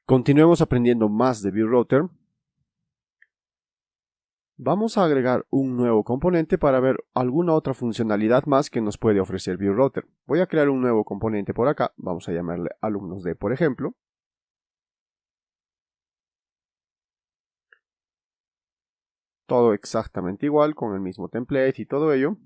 Continuemos aprendiendo más de ViewRouter. Vamos a agregar un nuevo componente para ver alguna otra funcionalidad más que nos puede ofrecer ViewRouter. Voy a crear un nuevo componente por acá, vamos a llamarle alumnos.d por ejemplo. Todo exactamente igual, con el mismo template y todo ello.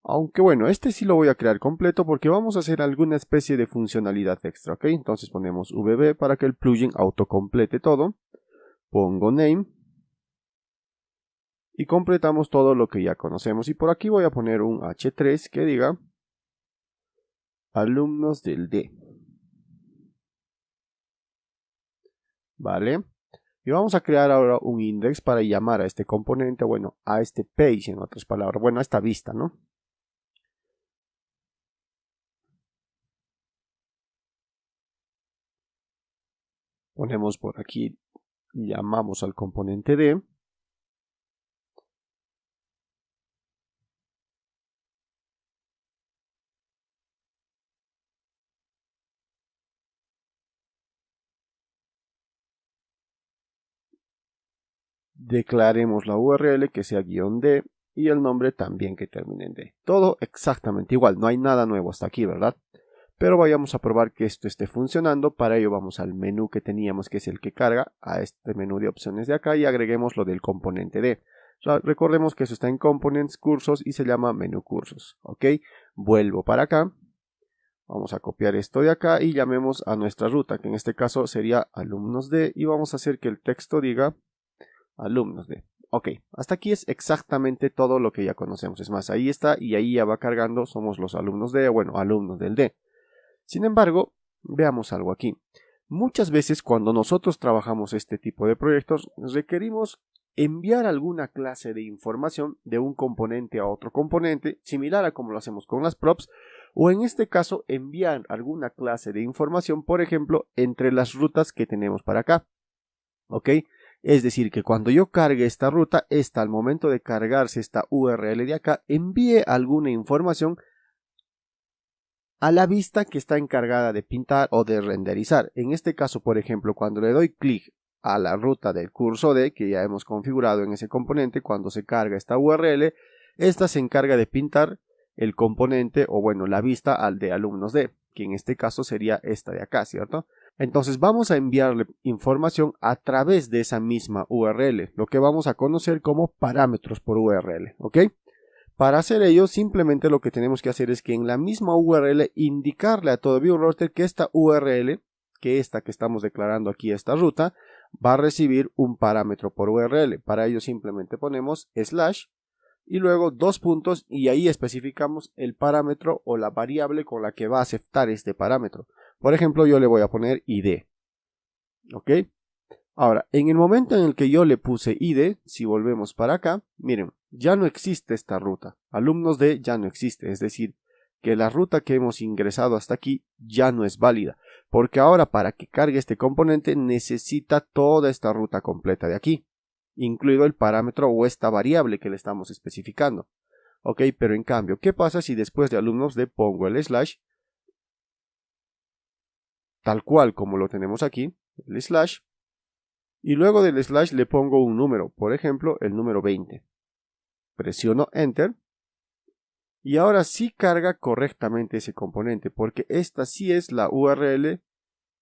Aunque bueno, este sí lo voy a crear completo porque vamos a hacer alguna especie de funcionalidad extra, ¿ok? Entonces ponemos vb para que el plugin autocomplete todo. Pongo name. Y completamos todo lo que ya conocemos. Y por aquí voy a poner un h3 que diga alumnos del D. Vale. Y vamos a crear ahora un index para llamar a este componente, bueno, a este page en otras palabras, bueno, a esta vista, ¿no? Ponemos por aquí, llamamos al componente D. Declaremos la URL que sea -d y el nombre también que termine en D. Todo exactamente igual, no hay nada nuevo hasta aquí, ¿verdad? Pero vayamos a probar que esto esté funcionando. Para ello vamos al menú que teníamos, que es el que carga, a este menú de opciones de acá y agreguemos lo del componente D. Recordemos que eso está en Components, Cursos y se llama Menú Cursos. ¿Ok? Vuelvo para acá. Vamos a copiar esto de acá y llamemos a nuestra ruta, que en este caso sería alumnos D, y vamos a hacer que el texto diga alumnos D. Ok, hasta aquí es exactamente todo lo que ya conocemos. Es más, ahí está y ahí ya va cargando, somos los alumnos D, bueno, alumnos del D. Sin embargo, veamos algo aquí. Muchas veces cuando nosotros trabajamos este tipo de proyectos, requerimos enviar alguna clase de información de un componente a otro componente, similar a como lo hacemos con las props, o en este caso enviar alguna clase de información, por ejemplo, entre las rutas que tenemos para acá. ¿Ok? Es decir, que cuando yo cargue esta ruta, esta al momento de cargarse esta URL de acá, envíe alguna información a la vista que está encargada de pintar o de renderizar. En este caso, por ejemplo, cuando le doy clic a la ruta del curso D, que ya hemos configurado en ese componente, cuando se carga esta URL, esta se encarga de pintar el componente o bueno, la vista al de alumnos D, que en este caso sería esta de acá, ¿cierto? Entonces vamos a enviarle información a través de esa misma URL, lo que vamos a conocer como parámetros por URL, ¿ok? Para hacer ello, simplemente lo que tenemos que hacer es que en la misma URL indicarle a todo ViewRouter que esta URL, que esta que estamos declarando aquí, esta ruta, va a recibir un parámetro por URL. Para ello simplemente ponemos slash y luego dos puntos y ahí especificamos el parámetro o la variable con la que va a aceptar este parámetro. Por ejemplo, yo le voy a poner id. ¿Ok? Ahora, en el momento en el que yo le puse id, si volvemos para acá, miren, ya no existe esta ruta. Alumnos de ya no existe, es decir, que la ruta que hemos ingresado hasta aquí ya no es válida, porque ahora para que cargue este componente necesita toda esta ruta completa de aquí, incluido el parámetro o esta variable que le estamos especificando. Ok, pero en cambio, ¿qué pasa si después de alumnos de pongo el slash, tal cual como lo tenemos aquí, el slash, y luego del slash le pongo un número, por ejemplo el número 20. Presiono Enter y ahora sí carga correctamente ese componente porque esta sí es la URL,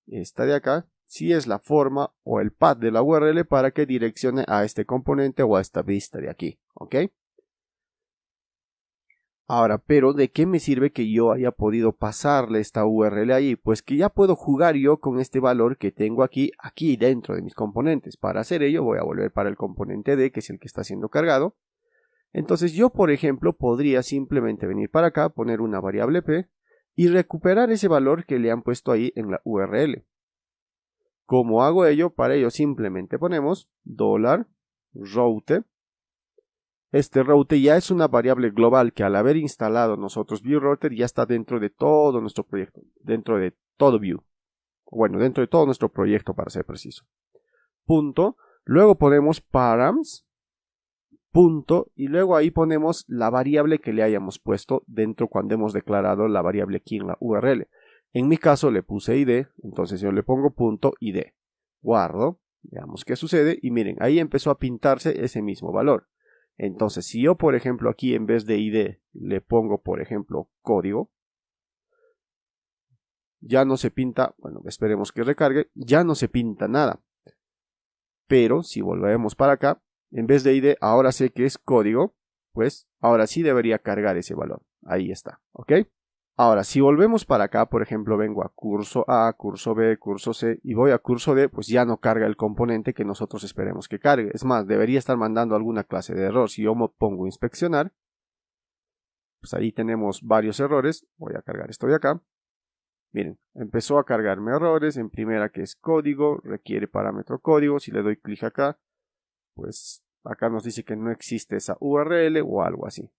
esta de acá, sí es la forma o el path de la URL para que direccione a este componente o a esta vista de aquí, ¿ok? Ahora, pero ¿de qué me sirve que yo haya podido pasarle esta URL ahí? Pues que ya puedo jugar yo con este valor que tengo aquí dentro de mis componentes. Para hacer ello voy a volver para el componente D, que es el que está siendo cargado. Entonces yo, por ejemplo, podría simplemente venir para acá, poner una variable p y recuperar ese valor que le han puesto ahí en la URL. ¿Cómo hago ello? Para ello simplemente ponemos $route. Este route ya es una variable global que al haber instalado nosotros ViewRouter ya está dentro de todo nuestro proyecto, dentro de todo View. Bueno, dentro de todo nuestro proyecto para ser preciso. Punto. Luego ponemos params. Punto. Y luego ahí ponemos la variable que le hayamos puesto dentro cuando hemos declarado la variable aquí en la URL. En mi caso le puse id, entonces yo le pongo punto id. Guardo, veamos qué sucede y miren, ahí empezó a pintarse ese mismo valor. Entonces si yo por ejemplo aquí en vez de id le pongo por ejemplo código, ya no se pinta, bueno, esperemos que recargue, ya no se pinta nada. Pero si volvemos para acá, en vez de id, ahora sé que es código, pues ahora sí debería cargar ese valor. Ahí está, ¿ok? Ahora, si volvemos para acá, por ejemplo, vengo a curso A, curso B, curso C y voy a curso D, pues ya no carga el componente que nosotros esperemos que cargue. Es más, debería estar mandando alguna clase de error. Si yo me pongo a inspeccionar, pues ahí tenemos varios errores. Voy a cargar esto de acá. Miren, empezó a cargarme errores. En primera que es código, requiere parámetro código. Si le doy clic acá, pues acá nos dice que no existe esa URL o algo así.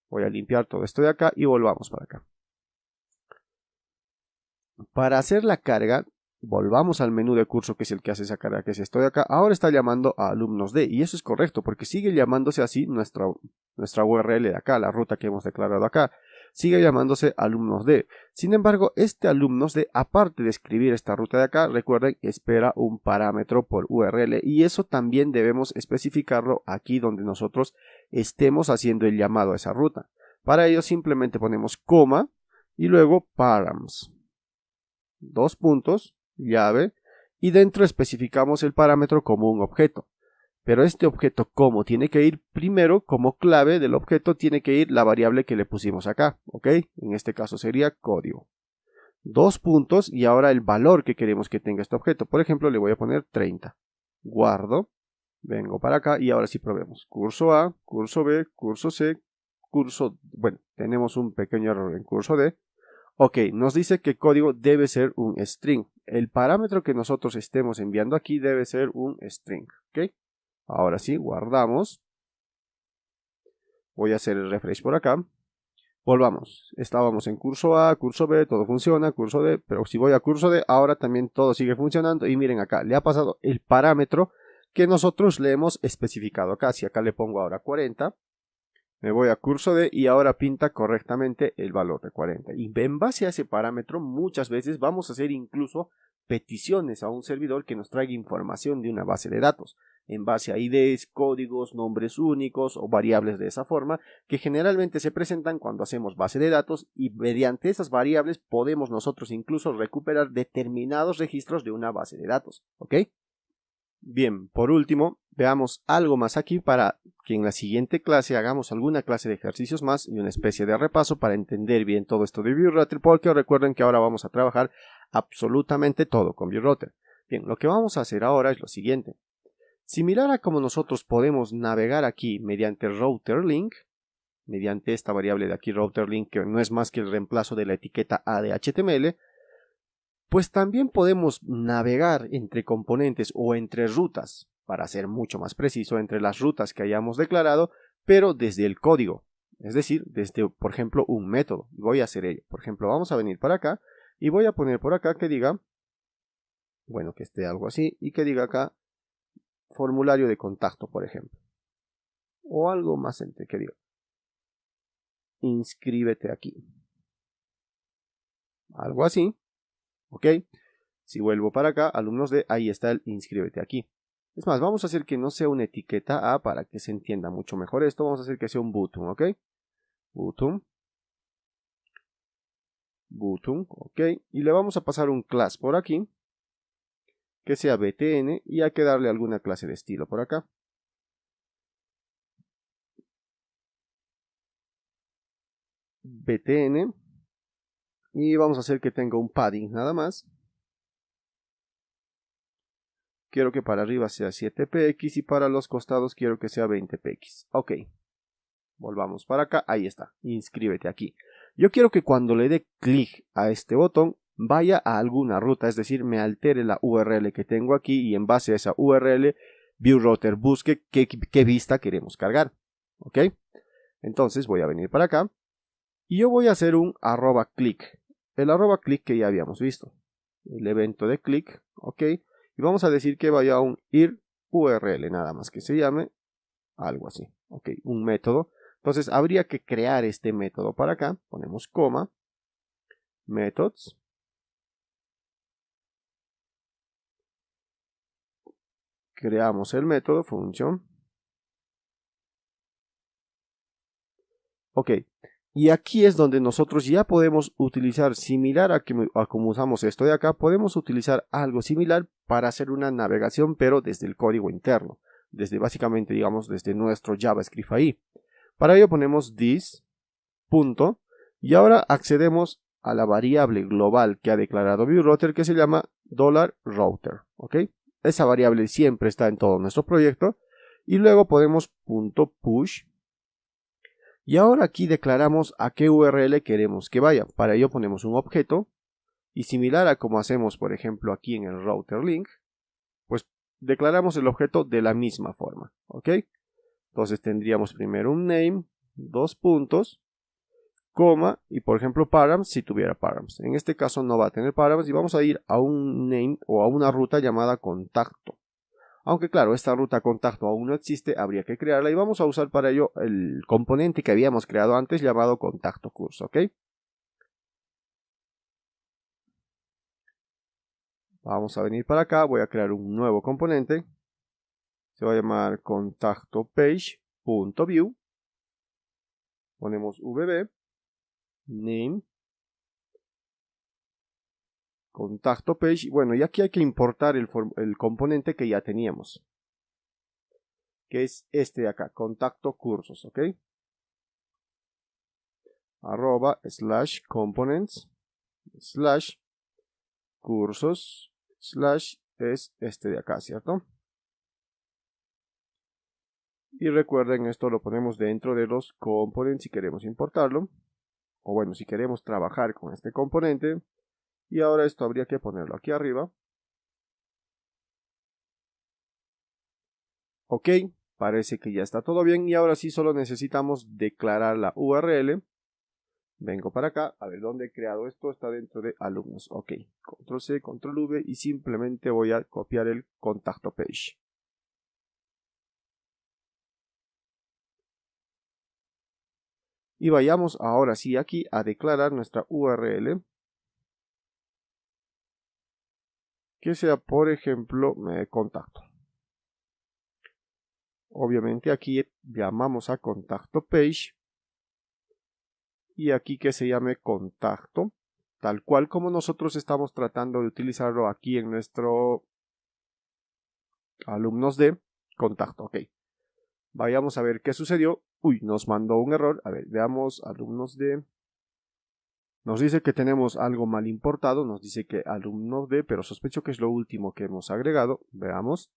Voy a limpiar todo esto de acá y volvamos para acá. Para hacer la carga, volvamos al menú de curso que es el que hace esa carga, que es esto de acá. Ahora está llamando a alumnos de, y eso es correcto porque sigue llamándose así nuestra URL de acá, la ruta que hemos declarado acá. Sigue llamándose alumnos de. Sin embargo, este alumnos de, aparte de escribir esta ruta de acá, recuerden, espera un parámetro por URL y eso también debemos especificarlo aquí donde nosotros estemos haciendo el llamado a esa ruta. Para ello simplemente ponemos coma y luego params. Dos puntos, llave, y dentro especificamos el parámetro como un objeto. Pero este objeto como tiene que ir primero, como clave del objeto tiene que ir la variable que le pusimos acá, ¿ok? En este caso sería código. Dos puntos y ahora el valor que queremos que tenga este objeto. Por ejemplo, le voy a poner 30. Guardo, vengo para acá y ahora sí probemos. Curso A, curso B, curso C, curso... Bueno, tenemos un pequeño error en curso D. Ok, nos dice que código debe ser un string. El parámetro que nosotros estemos enviando aquí debe ser un string. Ok, ahora sí, guardamos. Voy a hacer el refresh por acá. Volvamos. Estábamos en curso A, curso B, todo funciona, curso D, pero si voy a curso D, ahora también todo sigue funcionando. Y miren acá, le ha pasado el parámetro que nosotros le hemos especificado acá. Si acá le pongo ahora 40. Me voy a curso D y ahora pinta correctamente el valor de 40. Y en base a ese parámetro muchas veces vamos a hacer incluso peticiones a un servidor que nos traiga información de una base de datos. En base a IDs, códigos, nombres únicos o variables de esa forma que generalmente se presentan cuando hacemos base de datos y mediante esas variables podemos nosotros incluso recuperar determinados registros de una base de datos. ¿Ok? Bien, por último, veamos algo más aquí para que en la siguiente clase hagamos alguna clase de ejercicios más y una especie de repaso para entender bien todo esto de ViewRouter, porque recuerden que ahora vamos a trabajar absolutamente todo con ViewRouter. Bien, lo que vamos a hacer ahora es lo siguiente. Similar a como nosotros podemos navegar aquí mediante router_link, mediante esta variable de aquí router_link que no es más que el reemplazo de la etiqueta A de HTML, pues también podemos navegar entre componentes o entre rutas, para ser mucho más preciso, entre las rutas que hayamos declarado, pero desde el código, es decir, desde, por ejemplo, un método. Voy a hacer ello. Por ejemplo, vamos a venir para acá y voy a poner por acá que diga, bueno, que esté algo así, y que diga acá formulario de contacto, por ejemplo. O algo más entre que diga, inscríbete aquí. Algo así. ¿Ok? Si vuelvo para acá, alumnos de, ahí está el inscríbete aquí. Es más, vamos a hacer que no sea una etiqueta A para que se entienda mucho mejor esto. Vamos a hacer que sea un button, ¿ok? Button. Button, ¿ok? Y le vamos a pasar un class por aquí, que sea btn, y hay que darle alguna clase de estilo por acá. Btn. Y vamos a hacer que tenga un padding nada más. Quiero que para arriba sea 7px y para los costados quiero que sea 20px. Ok. Volvamos para acá. Ahí está. Inscríbete aquí. Yo quiero que cuando le dé clic a este botón vaya a alguna ruta, es decir, me altere la URL que tengo aquí y en base a esa URL ViewRouter busque qué vista queremos cargar. ¿Ok? Entonces voy a venir para acá y yo voy a hacer un @click. El @click que ya habíamos visto. El evento de click. ¿Ok? Y vamos a decir que vaya a un ir URL, nada más que se llame algo así. ¿Ok? Un método. Entonces habría que crear este método para acá. Ponemos coma. Methods. creamos el método function. Ok, y aquí es donde nosotros ya podemos utilizar, similar a como usamos esto de acá, podemos utilizar algo similar para hacer una navegación, pero desde el código interno, desde básicamente, digamos, desde nuestro JavaScript ahí. Para ello ponemos this, punto, y ahora accedemos a la variable global que ha declarado viewRouter, que se llama $router, ¿ok? Esa variable siempre está en todo nuestro proyecto, y luego podemos .push. Y ahora aquí declaramos a qué URL queremos que vaya. Para ello ponemos un objeto y similar a como hacemos por ejemplo aquí en el router link, pues declaramos el objeto de la misma forma, ¿ok? Entonces tendríamos primero un name, dos puntos, coma y por ejemplo params si tuviera params. En este caso no va a tener params y vamos a ir a un name o a una ruta llamada contacto. Aunque claro, esta ruta contacto aún no existe, habría que crearla y vamos a usar para ello el componente que habíamos creado antes llamado contacto curso, ¿ok? Vamos a venir para acá, voy a crear un nuevo componente. Se va a llamar contacto page.view. Ponemos vb, name, contacto page. Bueno, y aquí hay que importar el componente que ya teníamos, que es este de acá, contacto cursos, ¿ok? Arroba / components / cursos / es este de acá, ¿cierto? Y recuerden, esto lo ponemos dentro de los components si queremos importarlo, o bueno, si queremos trabajar con este componente. Y ahora esto habría que ponerlo aquí arriba. Ok, parece que ya está todo bien y ahora sí solo necesitamos declarar la URL. Vengo para acá, a ver dónde he creado esto, está dentro de alumnos. Ok, control C, control V y simplemente voy a copiar el contacto page. Y vayamos ahora sí aquí a declarar nuestra URL. Que sea por ejemplo contacto. Obviamente aquí llamamos a contacto page. Y aquí que se llame contacto, tal cual como nosotros estamos tratando de utilizarlo aquí en nuestro alumnos de contacto. Ok, vayamos a ver qué sucedió. Uy, nos mandó un error. A ver, veamos alumnos de. Nos dice que tenemos algo mal importado, nos dice que alumnos de, pero sospecho que es lo último que hemos agregado. Veamos.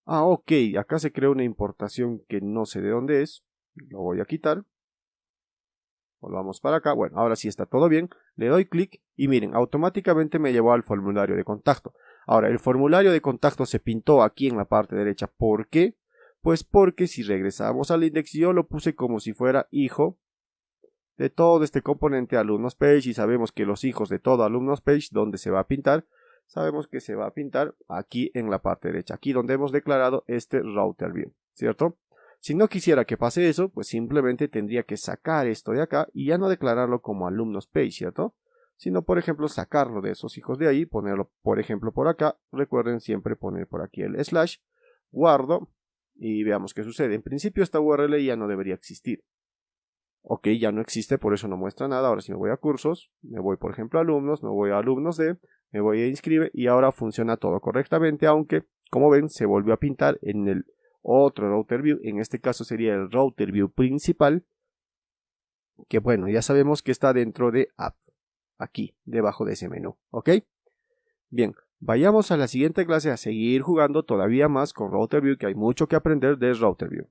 Ah, ok, acá se creó una importación que no sé de dónde es. Lo voy a quitar. Volvamos para acá. Bueno, ahora sí está todo bien. Le doy clic y miren, automáticamente me llevó al formulario de contacto. Ahora, el formulario de contacto se pintó aquí en la parte derecha. ¿Por qué? Pues porque si regresamos al index, yo lo puse como si fuera hijo de todo este componente alumnos page y sabemos que los hijos de todo alumnos page, ¿dónde se va a pintar? Sabemos que se va a pintar aquí en la parte derecha, aquí donde hemos declarado este router view, ¿cierto? Si no quisiera que pase eso, pues simplemente tendría que sacar esto de acá y ya no declararlo como alumnos page, ¿cierto? Sino, por ejemplo, sacarlo de esos hijos de ahí, ponerlo, por ejemplo, por acá. Recuerden siempre poner por aquí el /, guardo y veamos qué sucede. En principio esta URL ya no debería existir. Ok, ya no existe, por eso no muestra nada. Ahora si me voy a cursos, me voy por ejemplo a alumnos, me voy a alumnos de, me voy a inscribe y ahora funciona todo correctamente, aunque como ven se volvió a pintar en el otro router view. En este caso sería el router view principal, que bueno, ya sabemos que está dentro de app, aquí debajo de ese menú. Ok, bien, vayamos a la siguiente clase a seguir jugando todavía más con router view, que hay mucho que aprender de router view.